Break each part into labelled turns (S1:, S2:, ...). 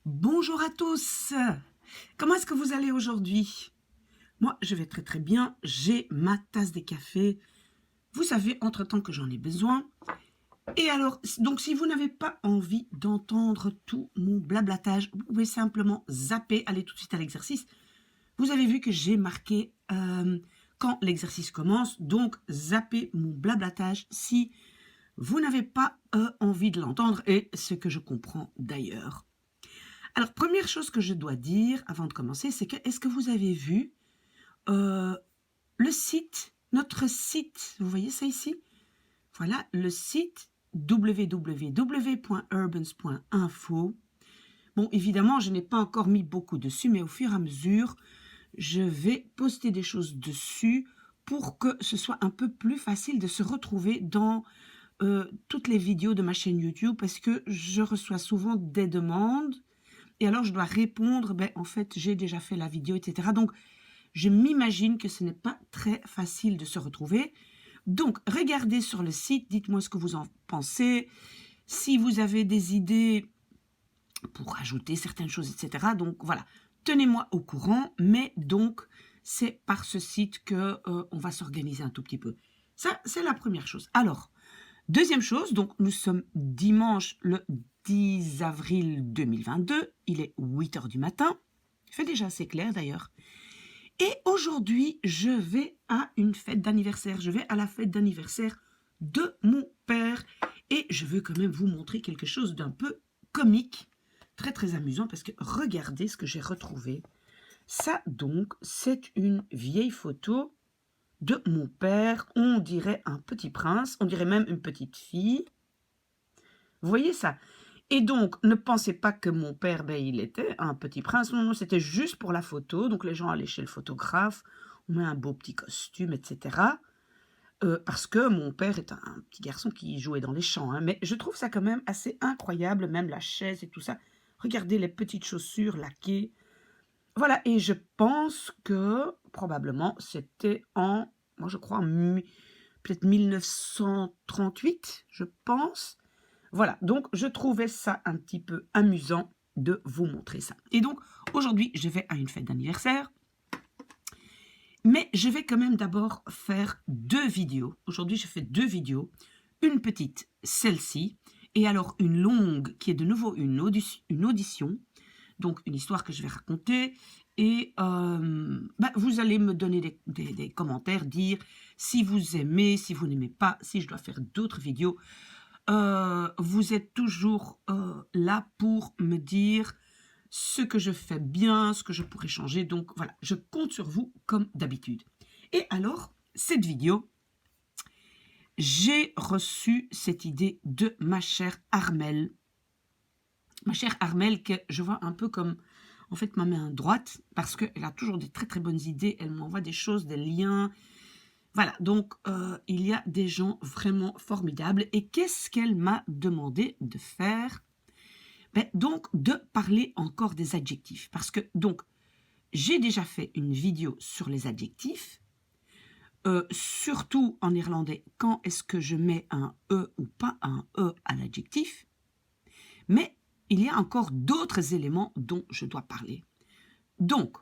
S1: Bonjour à tous. Comment est-ce que vous allez aujourd'hui? Moi, je vais très très bien. J'ai ma tasse de café. Vous savez, entre-temps que j'en ai besoin. Et alors, donc si vous n'avez pas envie d'entendre tout mon blablatage, vous pouvez simplement zapper, aller tout de suite à l'exercice. Vous avez vu que j'ai marqué quand l'exercice commence, donc zappez mon blablatage si vous n'avez pas envie de l'entendre, et ce que je comprends d'ailleurs. Alors, première chose que je dois dire avant de commencer, c'est que, est-ce que vous avez vu le site, notre site, vous voyez ça ici? Voilà, le site www.urbans.info. Bon, évidemment, je n'ai pas encore mis beaucoup dessus, mais au fur et à mesure, je vais poster des choses dessus pour que ce soit un peu plus facile de se retrouver dans toutes les vidéos de ma chaîne YouTube, parce que je reçois souvent des demandes. Et alors, je dois répondre, ben, en fait, j'ai déjà fait la vidéo, etc. Donc, je m'imagine que ce n'est pas très facile de se retrouver. Donc, regardez sur le site, dites-moi ce que vous en pensez. Si vous avez des idées pour ajouter certaines choses, etc. Donc, voilà, tenez-moi au courant. Mais donc, c'est par ce site que on va s'organiser un tout petit peu. Ça, c'est la première chose. Alors, deuxième chose, donc nous sommes dimanche le 10 avril 2022, il est 8 h du matin, il fait déjà assez clair d'ailleurs. Et aujourd'hui, je vais à une fête d'anniversaire, je vais à la fête d'anniversaire de mon père. Et je veux quand même vous montrer quelque chose d'un peu comique, très très amusant, parce que regardez ce que j'ai retrouvé. Ça donc, c'est une vieille photo de mon père, on dirait un petit prince, on dirait même une petite fille. Vous voyez ça? Et donc, ne pensez pas que mon père, ben, il était un petit prince. Non, non, c'était juste pour la photo. Donc, les gens allaient chez le photographe, on met un beau petit costume, etc. Parce que mon père est un petit garçon qui jouait dans les champs. Hein. Mais je trouve ça quand même assez incroyable, même la chaise et tout ça. Regardez les petites chaussures laquées. Voilà, et je pense que probablement c'était en, moi je crois, peut-être 1938, je pense. Voilà, donc je trouvais ça un petit peu amusant de vous montrer ça. Et donc aujourd'hui, je vais à une fête d'anniversaire, mais je vais quand même d'abord faire deux vidéos. Aujourd'hui, je fais deux vidéos, une petite, celle-ci, et alors une longue qui est de nouveau une audition. Donc, une histoire que je vais raconter. Et vous allez me donner des commentaires, dire si vous aimez, si vous n'aimez pas, si je dois faire d'autres vidéos. Vous êtes toujours là pour me dire ce que je fais bien, ce que je pourrais changer. Donc, voilà, je compte sur vous comme d'habitude. Et alors, cette vidéo, j'ai reçu cette idée de ma chère Armelle. Ma chère Armelle, que je vois un peu comme, en fait, ma main droite, parce qu'elle a toujours des très très bonnes idées, elle m'envoie des choses, des liens. Voilà, donc il y a des gens vraiment formidables. Et qu'est-ce qu'elle m'a demandé de faire? Ben, donc, de parler encore des adjectifs. Parce que, donc, j'ai déjà fait une vidéo sur les adjectifs, surtout en néerlandais, quand est-ce que je mets un « e » ou pas un « e » à l'adjectif. Mais il y a encore d'autres éléments dont je dois parler. Donc,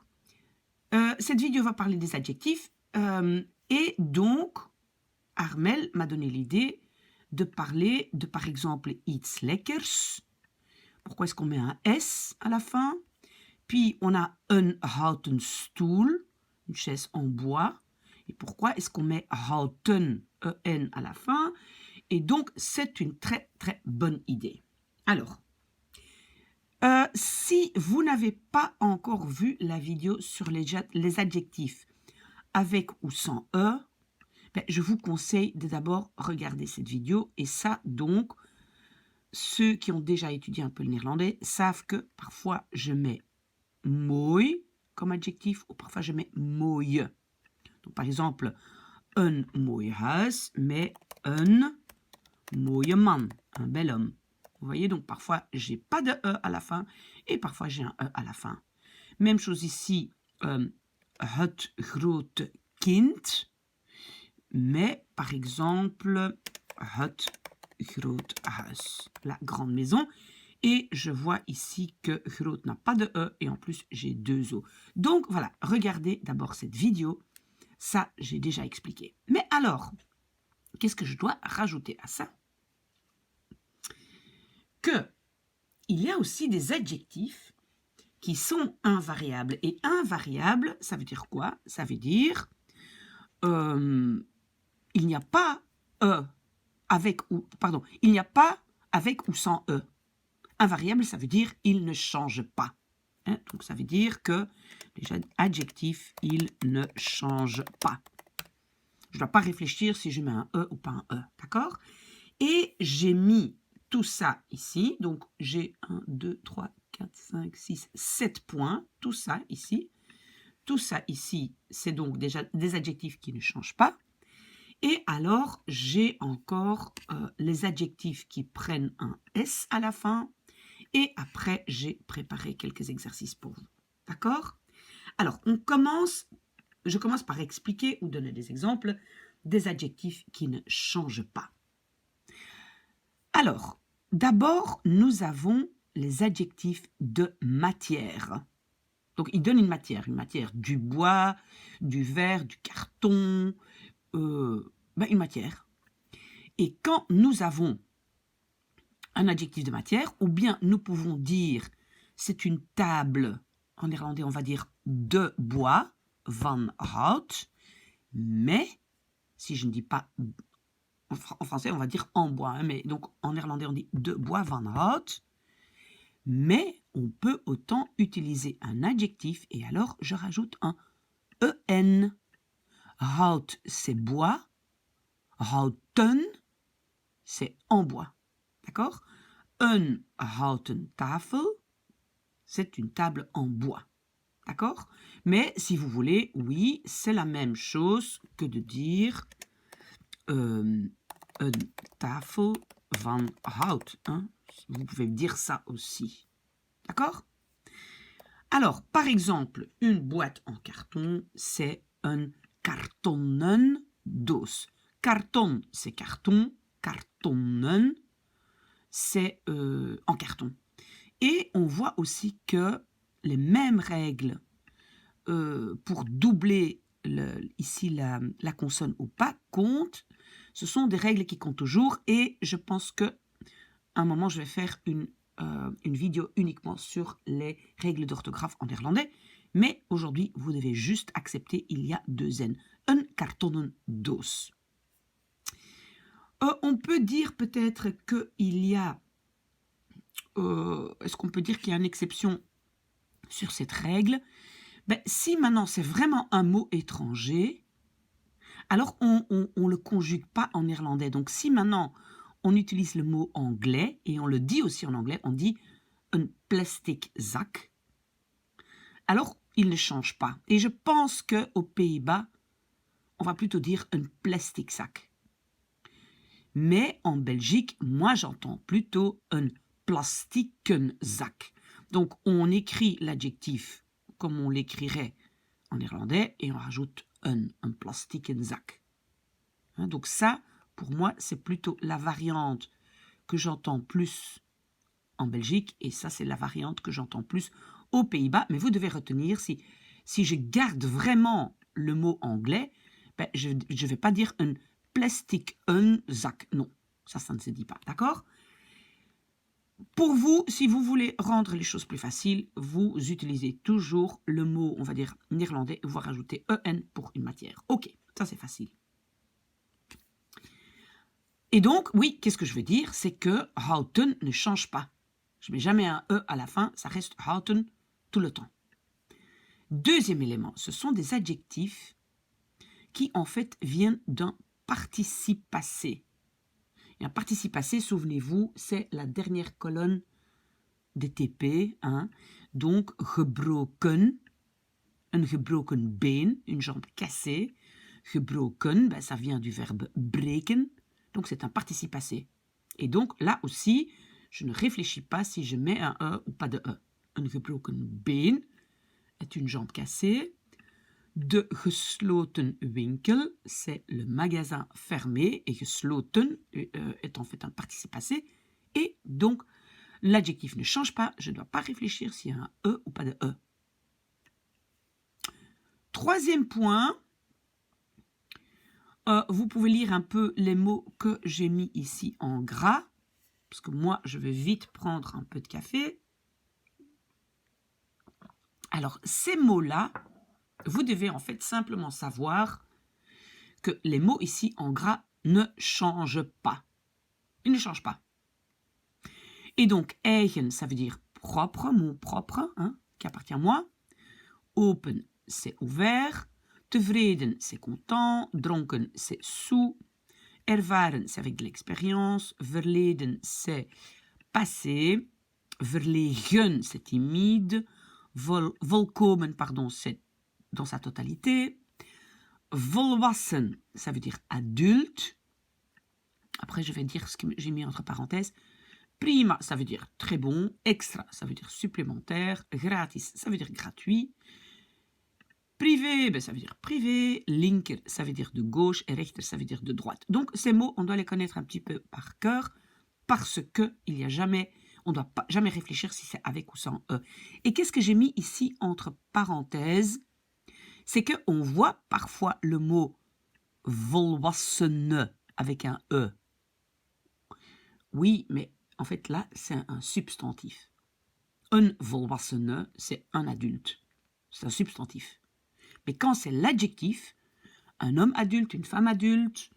S1: cette vidéo va parler des adjectifs. Et donc, Armelle m'a donné l'idée de parler de, par exemple, iets lekkers. Pourquoi est-ce qu'on met un S à la fin? Puis, on a een houten stoel, une chaise en bois. Et pourquoi est-ce qu'on met houten, E-N à la fin? Et donc, c'est une très, très bonne idée. Alors, si vous n'avez pas encore vu la vidéo sur les adjectifs avec ou sans E, ben, je vous conseille de d'abord regarder cette vidéo. Et ça, donc, ceux qui ont déjà étudié un peu le néerlandais savent que parfois je mets mooi comme adjectif ou parfois je mets mooie. Donc, par exemple, een mooi huis, mais een mooie man, un bel homme. Vous voyez, donc parfois, j'ai pas de E à la fin et parfois, j'ai un E à la fin. Même chose ici, het grote kind, mais par exemple, het groot huis, la grande maison. Et je vois ici que groot n'a pas de E et en plus j'ai 2 O. Donc voilà, regardez d'abord cette vidéo. Ça, j'ai déjà expliqué. Mais alors, qu'est-ce que je dois rajouter à ça? Que il y a aussi des adjectifs qui sont invariables. Et invariable, ça veut dire quoi? Ça veut dire il n'y a pas E avec ou, pardon, il n'y a pas avec ou sans E. Invariable, ça veut dire il ne change pas. Hein? Donc ça veut dire que déjà adjectif, il ne change pas. Je ne dois pas réfléchir si je mets un E ou pas un E, d'accord? Et j'ai mis tout ça ici, donc j'ai 1, 2, 3, 4, 5, 6, 7 points, tout ça ici. Tout ça ici, c'est donc déjà des adjectifs qui ne changent pas. Et alors, j'ai encore les adjectifs qui prennent un S à la fin. Et après, j'ai préparé quelques exercices pour vous. D'accord? Alors, je commence par expliquer ou donner des exemples des adjectifs qui ne changent pas. Alors, d'abord, nous avons les adjectifs de matière. Donc, ils donnent une matière du bois, du verre, du carton, une matière. Et quand nous avons un adjectif de matière, ou bien nous pouvons dire c'est une table, en néerlandais on va dire de bois, van hout, mais si je ne dis pas, en français on va dire en bois, hein, mais donc en néerlandais on dit de bois, van hout, mais on peut autant utiliser un adjectif et alors je rajoute un en. Hout c'est bois, houten c'est en bois, d'accord? Een houten tafel, c'est une table en bois, d'accord? Mais si vous voulez, oui, c'est la même chose que de dire een tafel van hout. Hein? Vous pouvez dire ça aussi, d'accord? Alors, par exemple, une boîte en carton, c'est een kartonnen doos. Carton, c'est carton. Kartonnen, c'est en carton. Et on voit aussi que les mêmes règles pour doubler ici la consonne ou pas comptent. Ce sont des règles qui comptent toujours et je pense qu'à un moment je vais faire une vidéo uniquement sur les règles d'orthographe en néerlandais. Mais aujourd'hui, vous devez juste accepter, il y a 2 N. Een kartonnen doos. On peut dire peut-être qu'il y a... est-ce qu'on peut dire qu'il y a une exception sur cette règle? Si maintenant c'est vraiment un mot étranger, alors on ne le conjugue pas en néerlandais. Donc si maintenant on utilise le mot anglais, et on le dit aussi en anglais, on dit un plastic zak, alors il ne change pas. Et je pense qu'aux Pays-Bas, on va plutôt dire un plastic zak. Mais en Belgique, moi j'entends plutôt un plastikenzak. Donc on écrit l'adjectif comme on l'écrirait en néerlandais et on rajoute un plastikenzak. Hein, donc ça, pour moi, c'est plutôt la variante que j'entends plus en Belgique et ça, c'est la variante que j'entends plus aux Pays-Bas. Mais vous devez retenir, si je garde vraiment le mot anglais, je ne vais pas dire un plastikenzak. Non, ça ne se dit pas, d'accord? Pour vous, si vous voulez rendre les choses plus faciles, vous utilisez toujours le mot, on va dire, néerlandais, et vous rajoutez en pour une matière. Ok, ça c'est facile. Et donc, oui, qu'est-ce que je veux dire? C'est que houten ne change pas. Je ne mets jamais un E à la fin, ça reste houten tout le temps. Deuxième élément, ce sont des adjectifs qui en fait viennent d'un participe passé. Et un participe passé, souvenez-vous, c'est la dernière colonne des TP. Hein. Donc, gebroken, een gebroken been, une jambe cassée. Gebroken, ça vient du verbe breken. Donc, c'est un participe passé. Et donc, là aussi, je ne réfléchis pas si je mets un E ou pas de E. Een gebroken been est une jambe cassée. De gesloten winkel, c'est le magasin fermé. Et gesloten est en fait un participe passé. Et donc, L'adjectif ne change pas, je ne dois pas réfléchir s'il y a un E ou pas de E. Troisième point, vous pouvez lire un peu les mots que j'ai mis ici en gras, parce que moi, je vais vite prendre un peu de café. Alors, ces mots-là, vous devez en fait simplement savoir que les mots ici en gras ne changent pas. Ils ne changent pas. Et donc, eigen, ça veut dire propre, mot propre, hein, qui appartient à moi. Open, c'est ouvert. Tevreden, c'est content. Dronken, c'est sous. Ervaren, c'est avec de l'expérience. Verleden, c'est passé. Verlegen, c'est timide. Volkomen, pardon, c'est dans sa totalité. Volwassen, ça veut dire adulte. Après, je vais dire ce que j'ai mis entre parenthèses. Prima, ça veut dire très bon. Extra, ça veut dire supplémentaire. Gratis, ça veut dire gratuit. Privé, ça veut dire privé. Linker, ça veut dire de gauche. Et rechter, ça veut dire de droite. Donc, ces mots, on doit les connaître un petit peu par cœur parce que il y a jamais, on ne doit pas, jamais réfléchir si c'est avec ou sans E. Et qu'est-ce que j'ai mis ici entre parenthèses? C'est qu'on voit parfois le mot volwassene avec un E. Oui, mais en fait, là, c'est un substantif. Un volwassene, c'est un adulte. C'est un substantif. Mais quand c'est l'adjectif, un homme adulte, une femme adulte,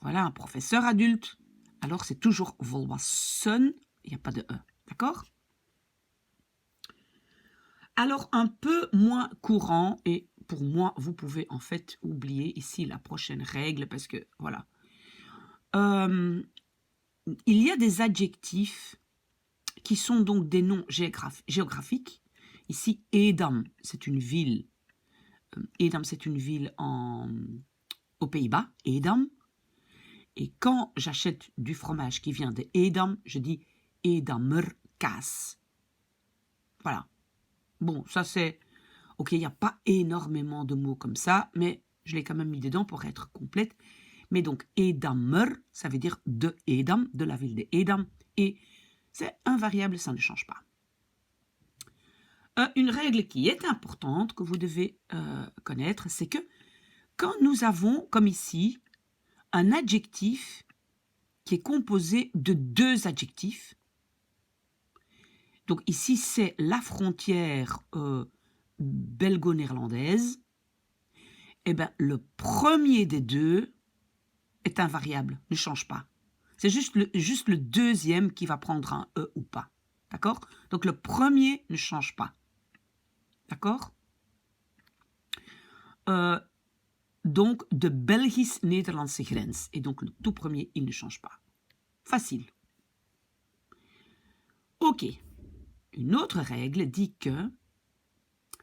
S1: voilà, un professeur adulte, alors c'est toujours volwassen, il n'y a pas de E. D'accord? Alors, un peu moins courant, et pour moi, vous pouvez en fait oublier ici la prochaine règle, parce que, voilà. Il y a des adjectifs qui sont donc des noms géographiques. Ici, Edam, c'est une ville. Edam, c'est une ville aux Pays-Bas, Edam. Et quand j'achète du fromage qui vient de Edam, je dis Edamerkaas. Voilà. Bon, ça c'est... Ok, il n'y a pas énormément de mots comme ça, mais je l'ai quand même mis dedans pour être complète. Mais donc, Edamer, ça veut dire de Edam, de la ville de Edam. Et c'est invariable, ça ne change pas. Une règle qui est importante, que vous devez connaître, c'est que quand nous avons, comme ici, un adjectif qui est composé de deux adjectifs, donc ici c'est la frontière belgo-néerlandaise, et bien le premier des deux est invariable, ne change pas. C'est juste le deuxième qui va prendre un E ou pas. D'accord? Donc le premier ne change pas. D'accord? Donc de Belgisch-Nederlandse grens. Et donc le tout premier, il ne change pas. Facile. Ok. Une autre règle dit que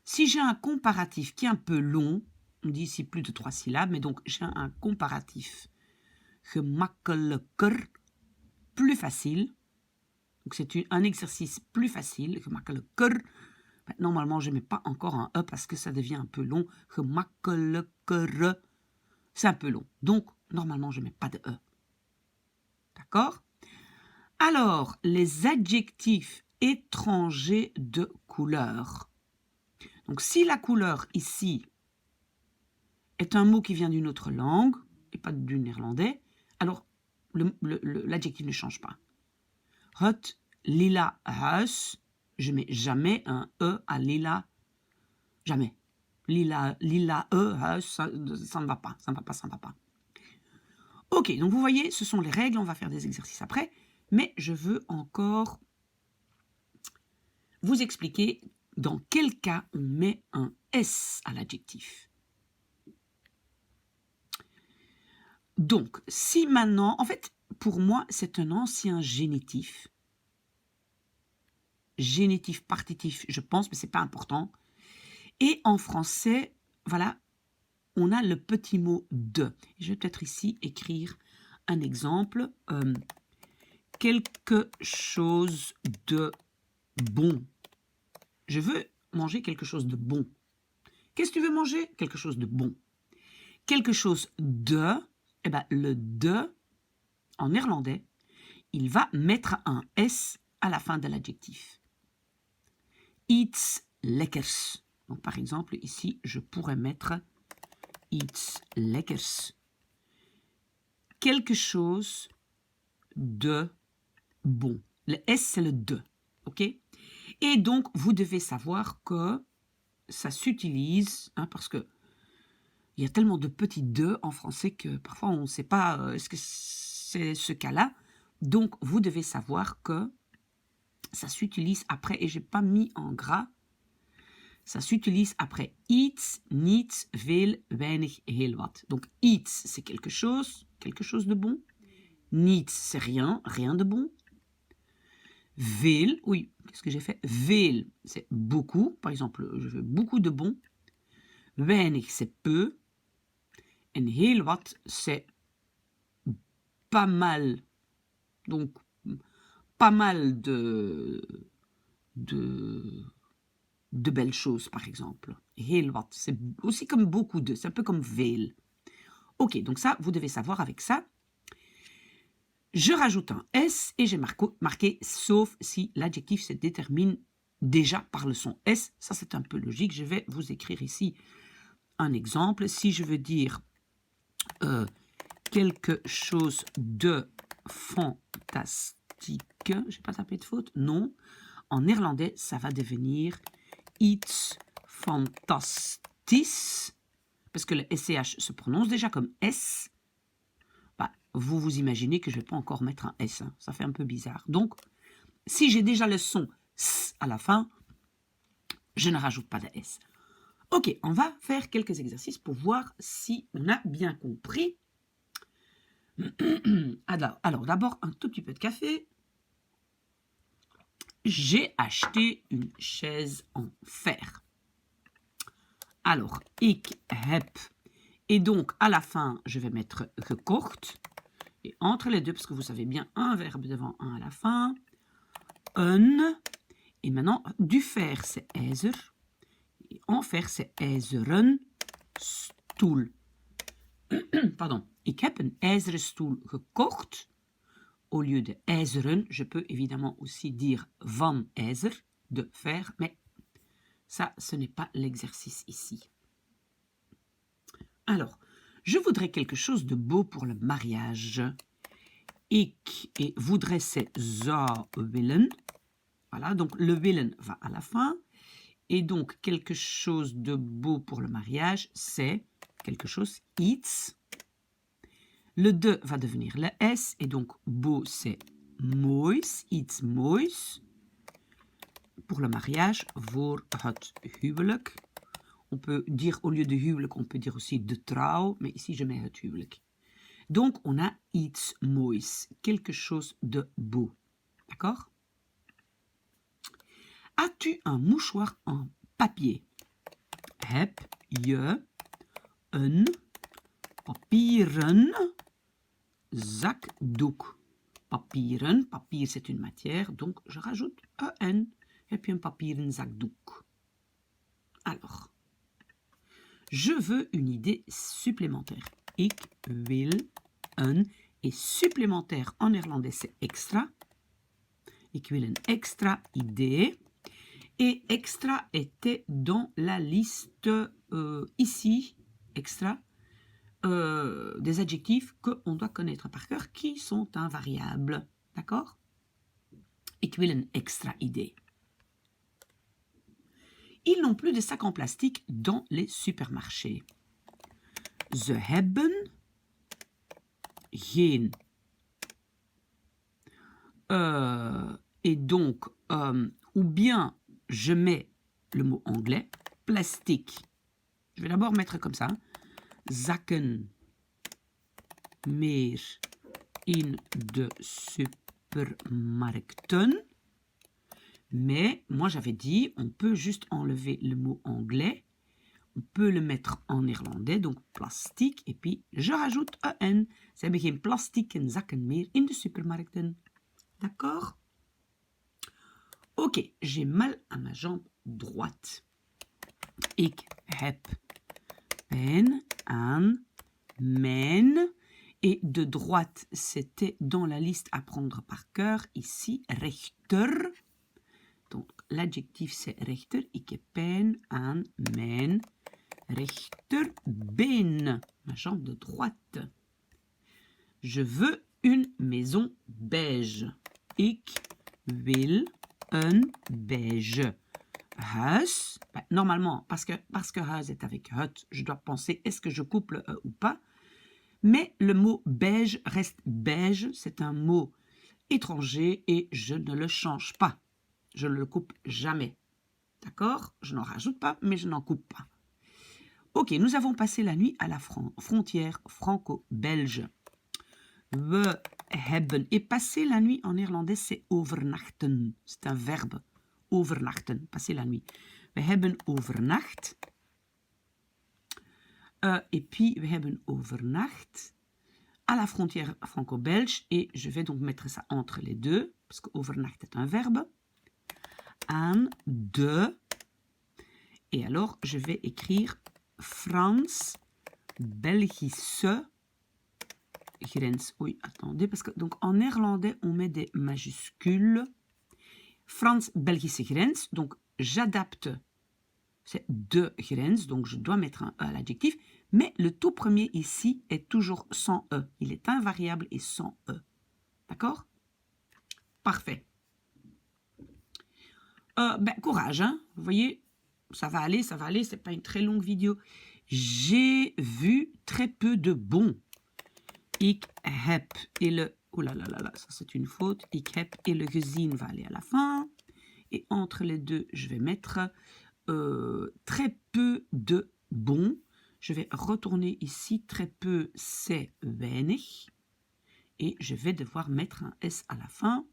S1: si j'ai un comparatif qui est un peu long, on dit ici plus de 3 syllabes, mais donc j'ai un comparatif gemakkelijker, plus facile. Donc c'est un exercice plus facile, gemakkelijker. Normalement, je ne mets pas encore un E parce que ça devient un peu long. Gemakkelijker, c'est un peu long. Donc, normalement, je ne mets pas de E. D'accord? Alors, les adjectifs étrangers de couleur. Donc, si la couleur ici est un mot qui vient d'une autre langue, et pas du néerlandais, alors l'adjectif ne change pas. Het lila huis, je mets jamais un E à lila, jamais. Lila E, huis, ça ne va pas, ça ne va pas, ça ne va pas. Ok, donc vous voyez, ce sont les règles, on va faire des exercices après, mais je veux encore vous expliquer dans quel cas on met un S à l'adjectif. Donc, si maintenant, en fait, pour moi, c'est un ancien génitif. Génitif, partitif, je pense, mais ce n'est pas important. Et en français, voilà, on a le petit mot de. Je vais peut-être ici écrire un exemple. Quelque chose de bon. Je veux manger quelque chose de bon. Qu'est-ce que tu veux manger? Quelque chose de bon. Quelque chose de, eh bien, le de, en néerlandais, il va mettre un S à la fin de l'adjectif. Iets lekkers. Donc, par exemple, ici, je pourrais mettre iets lekkers. Quelque chose de bon. Le S, c'est le de. OK? Et donc, vous devez savoir que ça s'utilise, parce que il y a tellement de petits de en français que parfois on ne sait pas est-ce que c'est ce cas-là. Donc, vous devez savoir que ça s'utilise après, et je n'ai pas mis en gras, ça s'utilise après iets, niets, veel, weinig, heel wat. Donc, iets, c'est quelque chose de bon. Niets, c'est rien, rien de bon. Veel, oui, qu'est-ce que j'ai fait? Veel, c'est beaucoup, par exemple, je veux beaucoup de bon. Weinig, c'est peu. En heel wat, c'est pas mal. Donc, pas mal de belles choses, par exemple. Heel wat, c'est aussi comme beaucoup de, c'est un peu comme veel. Ok, donc ça, vous devez savoir avec ça. Je rajoute un S et j'ai marqué sauf si l'adjectif se détermine déjà par le son S. Ça, c'est un peu logique. Je vais vous écrire ici un exemple. Si je veux dire quelque chose de fantastique, je n'ai pas tapé de faute, non. En néerlandais, ça va devenir iets fantastisch, parce que le SCH se prononce déjà comme S. Bah, vous vous imaginez que je ne vais pas encore mettre un S, hein. Ça fait un peu bizarre. Donc, si j'ai déjà le son S à la fin, je ne rajoute pas de S. Ok, on va faire quelques exercices pour voir si on a bien compris. Alors d'abord, un tout petit peu de café. J'ai acheté une chaise en fer. Alors, ik heb. Et donc, à la fin, je vais mettre gekocht. Et entre les deux, parce que vous savez bien, un verbe devant un à la fin. Een. Et maintenant, du fer, c'est ijzer. Et en fer, c'est ijzeren stoel. Pardon. Ik heb een ijzeren stoel gekocht. Au lieu de ijzeren, je peux évidemment aussi dire van ijzer, de fer, mais ça, ce n'est pas l'exercice ici. Alors, je voudrais quelque chose de beau pour le mariage. Ik et voudrais, c'est zou willen. Voilà, donc le willen va à la fin. Et donc, quelque chose de beau pour le mariage, c'est quelque chose, iets. Le de va devenir le S, et donc beau, c'est moois, iets moois. Pour le mariage, voor het huwelijk. On peut dire, au lieu de huwelijk, on peut dire aussi de trouw, mais ici je mets het huwelijk. Donc, on a iets moois, quelque chose de beau. D'accord? As-tu un mouchoir en papier? Heb je een papieren zakdoek? Papieren, papier c'est une matière, donc je rajoute en. Heb je een papieren zakdoek? Alors, je veux une idée supplémentaire. Ik wil een, et supplémentaire en néerlandais c'est extra. Ik wil een extra idée. Et extra était dans la liste ici, extra, des adjectifs qu'on doit connaître par cœur, qui sont invariables. D'accord? Ik wil een extra idée. Ils n'ont plus de sacs en plastique dans les supermarchés. Ze hebben geen. Et donc, ou bien je mets le mot anglais, plastique. Je vais d'abord mettre comme ça. Zakken meer in de supermarkten. Mais moi j'avais dit, on peut juste enlever le mot anglais. On peut le mettre en néerlandais, donc plastique. Et puis je rajoute en. Ze hebben geen plastieke zakken meer in de supermarkten. D'accord? Ok, j'ai mal à ma jambe droite. Ik heb pijn aan mijn. Et de droite, c'était dans la liste à prendre par cœur. Ici, rechter. Donc, l'adjectif, c'est rechter. Ik heb pijn aan mijn rechterbeen. Ma jambe de droite. Je veux une maison beige. Ik wil een beige huis. Ben, normalement, parce que huis est avec hut, je dois penser est-ce que je coupe le e ou pas. Mais le mot beige reste beige. C'est un mot étranger et je ne le change pas. Je ne le coupe jamais. D'accord? Je n'en rajoute pas, mais je n'en coupe pas. Ok, nous avons passé la nuit à la frontière franco-belge. We hebben. Et passer la nuit en néerlandais, c'est overnachten. C'est un verbe. Overnachten, passer la nuit. We hebben overnacht. Et puis, we hebben overnacht à la frontière franco-belge. Et je vais donc mettre ça entre les deux, parce que overnacht est un verbe. Aan de. Et alors, je vais écrire Frans-Belgische grens. Oui, attendez, parce que donc en néerlandais, on met des majuscules. Frans-Belgische grens, donc j'adapte, c'est de grens, donc je dois mettre un E à l'adjectif, mais le tout premier ici est toujours sans E. Il est invariable et sans E. D'accord? Parfait. Courage, hein? Vous voyez, ça va aller, c'est pas une très longue vidéo. J'ai vu très peu de bons. Ik heb et le... Oh là là là là, ça c'est une faute. Ik heb et le gezien va aller à la fin. Et entre les deux, je vais mettre très peu de bons. Je vais retourner ici. Très peu, c'est weinig. Et je vais devoir mettre un S à la fin.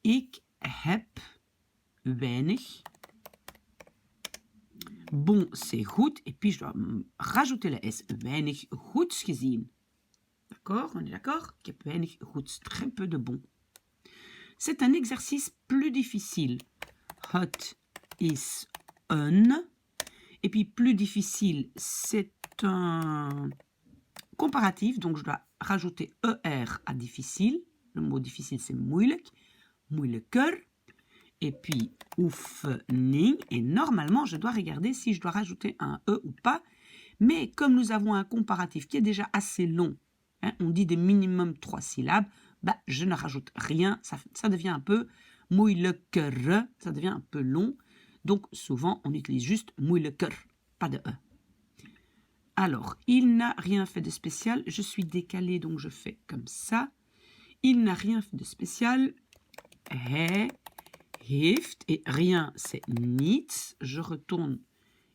S1: Ik heb weinig. Bon, c'est goed. Et puis, je dois rajouter le S. Weinig goeds gezien. D'accord? On est d'accord? Ik heb weinig goeds. Très peu de bons. C'est un exercice plus difficile. Het is een. Et puis, plus difficile, c'est un comparatif. Donc, je dois rajouter ER à difficile. Le mot difficile, c'est moeilijk. Moeilijker. Et puis, oefening. Et normalement, je dois regarder si je dois rajouter un E ou pas. Mais comme nous avons un comparatif qui est déjà assez long, hein, on dit des minimum 3 syllabes, bah, je ne rajoute rien. Ça devient un peu moeilijker. Ça devient un peu long. Donc, souvent, on utilise juste moeilijker. Pas de E. Alors, il n'a rien fait de spécial. Je suis décalée, donc je fais comme ça. Il n'a rien fait de spécial. Hij heeft, et rien, c'est niets. Je retourne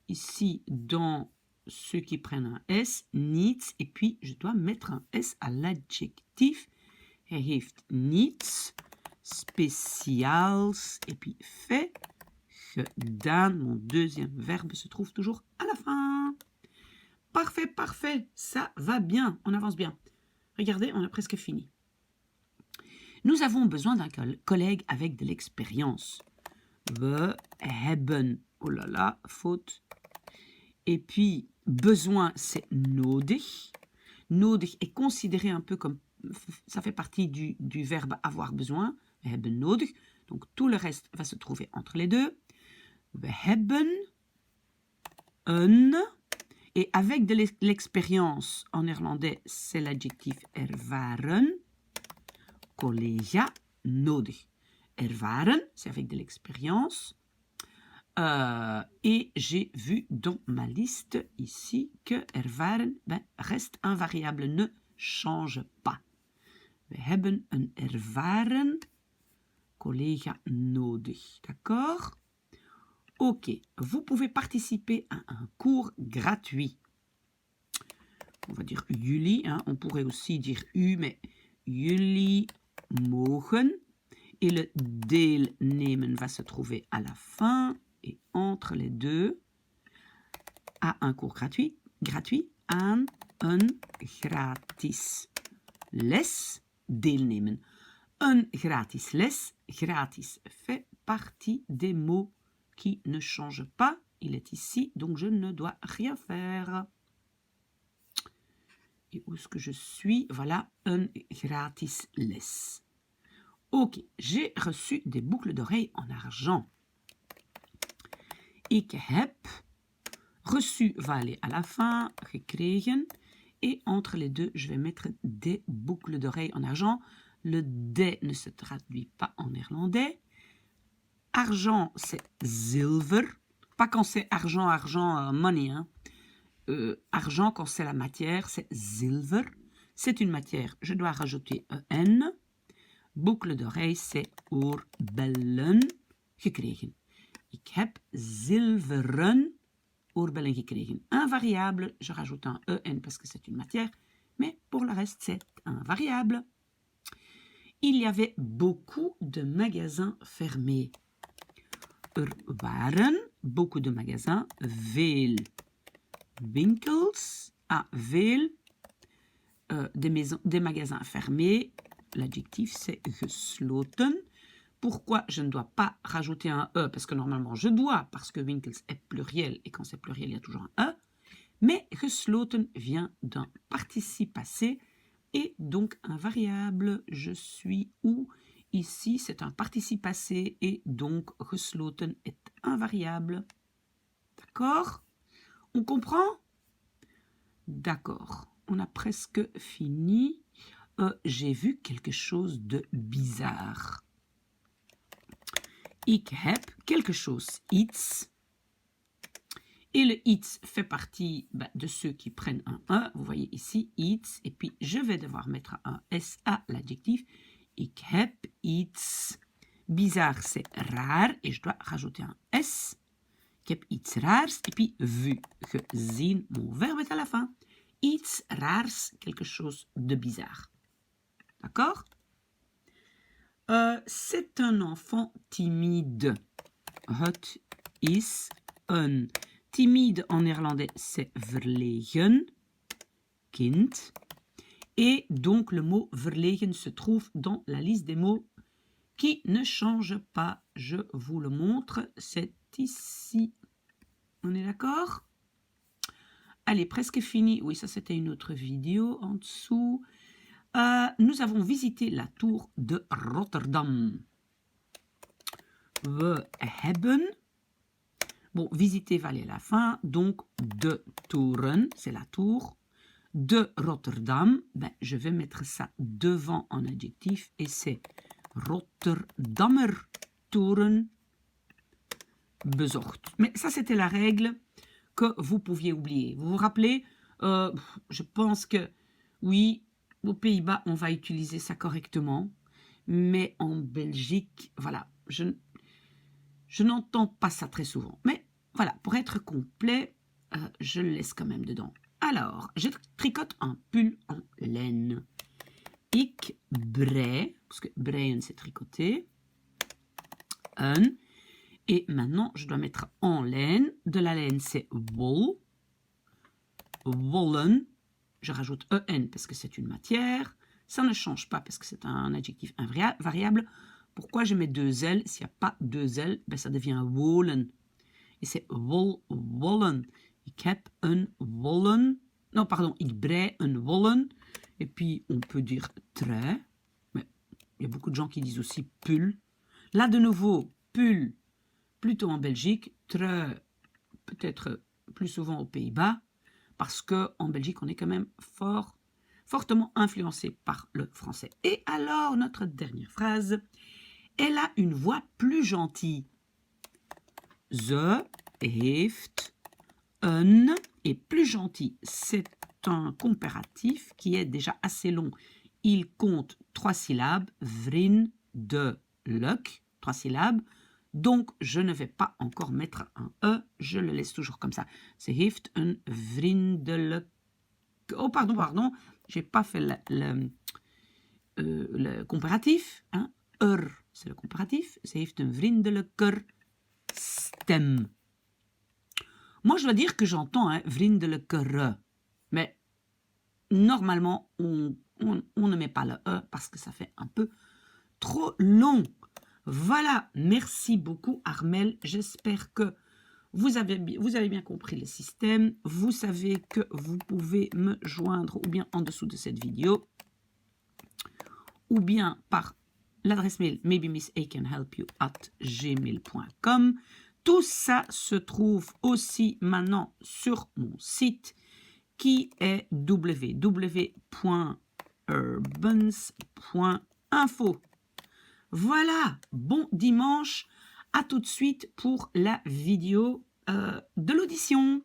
S1: ici dans ceux qui prennent un S, niets, et puis je dois mettre un S à l'adjectif. Hij heeft niets spéciaals, et puis fait, gedaan. Mon deuxième verbe se trouve toujours à la fin. Parfait, parfait, ça va bien, on avance bien. Regardez, on a presque fini. Nous avons besoin d'un collègue avec de l'expérience. We hebben, oh là là, faute. Et puis, besoin, c'est nodig. Nodig est considéré un peu comme, ça fait partie du verbe avoir besoin. We hebben nodig. Donc, tout le reste va se trouver entre les deux. We hebben een. Et avec de l'expérience, en néerlandais, c'est l'adjectif ervaren. Collega nodig. Ervaren, c'est avec de l'expérience. Et j'ai vu dans ma liste ici que ervaren reste invariable, ne change pas. We hebben een ervaren collega nodig. D'accord? Ok, vous pouvez participer à un cours gratuit. On va dire jullie, hein. On pourrait aussi dire u, mais jullie mogen. Et le deelnemen va se trouver à la fin. Et entre les deux, à un cours gratuit, aan een gratis les deelnemen. Een gratis les, gratis fait partie des mots qui ne changent pas. Il est ici, donc je ne dois rien faire. Et où est-ce que je suis? Voilà, een gratis les. Ok, j'ai reçu des boucles d'oreilles en argent. Ik heb, reçu va aller à la fin, gekregen. Et entre les deux, je vais mettre des boucles d'oreilles en argent. Le des ne se traduit pas en néerlandais. Argent, c'est zilver. Pas quand c'est argent, money. Hein. Argent, quand c'est la matière, c'est zilver. C'est une matière, je dois rajouter en. Boucle d'oreille, c'est oorbellen gekregen. Ik heb zilveren oorbellen gekregen. Un variable, je rajoute un en parce que c'est une matière, mais pour le reste, c'est un variable. Il y avait beaucoup de magasins fermés. Waren beaucoup de magasins, veel winkels, veel des magasins fermés. L'adjectif, c'est gesloten. Pourquoi je ne dois pas rajouter un E? Parce que normalement, je dois, parce que winkels est pluriel, et quand c'est pluriel, il y a toujours un E. Mais gesloten vient d'un participe passé, et donc un variable. Je suis où? Ici, c'est un participe passé, et donc gesloten est un variable. D'accord? On comprend? D'accord. On a presque fini. J'ai vu quelque chose de bizarre. Ik heb quelque chose, iets. Et le iets fait partie de ceux qui prennent un E. Vous voyez ici, iets. Et puis, je vais devoir mettre un S à l'adjectif. Ik heb iets. Bizarre, c'est raar. Et je dois rajouter un S. Ik heb iets raars. Et puis, vu, gezien. Mon verbe est à la fin. Iets raars, quelque chose de bizarre. D'accord? C'est un enfant timide. Het is een. Timide en néerlandais, c'est verlegen. Kind. Et donc le mot verlegen se trouve dans la liste des mots qui ne changent pas. Je vous le montre, c'est ici. On est d'accord? Allez, presque fini. Oui, ça c'était une autre vidéo en dessous. Nous avons visité la tour de Rotterdam. We hebben... Bon, visiter va aller à la fin. Donc, de toren, c'est la tour. De Rotterdam, je vais mettre ça devant en adjectif. Et c'est Rotterdammer toren bezocht. Mais ça, c'était la règle que vous pouviez oublier. Vous vous rappelez? Je pense que, oui... Aux Pays-Bas, on va utiliser ça correctement, mais en Belgique, voilà, je n'entends pas ça très souvent. Mais voilà, pour être complet, je le laisse quand même dedans. Alors, je tricote un pull en laine. Ik brei, parce que breien c'est tricoter. Un. Et maintenant, je dois mettre en laine. De la laine, c'est wol. Wollen. Je rajoute en parce que c'est une matière. Ça ne change pas parce que c'est un adjectif invariable. Pourquoi je mets deux L? S'il n'y a pas deux L, ça devient wollen. Et c'est wollen. Ik heb een wollen. Non, pardon, ik brei een wollen. Et puis, on peut dire trui. Mais il y a beaucoup de gens qui disent aussi pull. Là, de nouveau, pull, plutôt en Belgique. Trui, peut-être plus souvent aux Pays-Bas. Parce qu'en Belgique, on est quand même fortement influencé par le français. Et alors, notre dernière phrase, elle a une voix plus gentille. Ze heeft een, et plus gentil, c'est un comparatif qui est déjà assez long. Il compte 3 syllabes, vriendelijk, 3 syllabes. Donc, je ne vais pas encore mettre un E, je le laisse toujours comme ça. Ze heeft een vriendelijk... Oh, pardon, j'ai pas fait le comparatif. Hein. C'est le comparatif. Ze heeft een vriendelijker stem. Moi, je dois dire que j'entends hein, vriendelijkere. Mais normalement, on ne met pas le E parce que ça fait un peu trop long. Voilà, merci beaucoup Armel. J'espère que Vous avez bien compris le système. Vous savez que vous pouvez me joindre ou bien en dessous de cette vidéo ou bien par l'adresse mail maybemissAcanhelpyou@gmail.com. Tout ça se trouve aussi maintenant sur mon site qui est www.urbans.info. Voilà, bon dimanche, à tout de suite pour la vidéo de l'audition.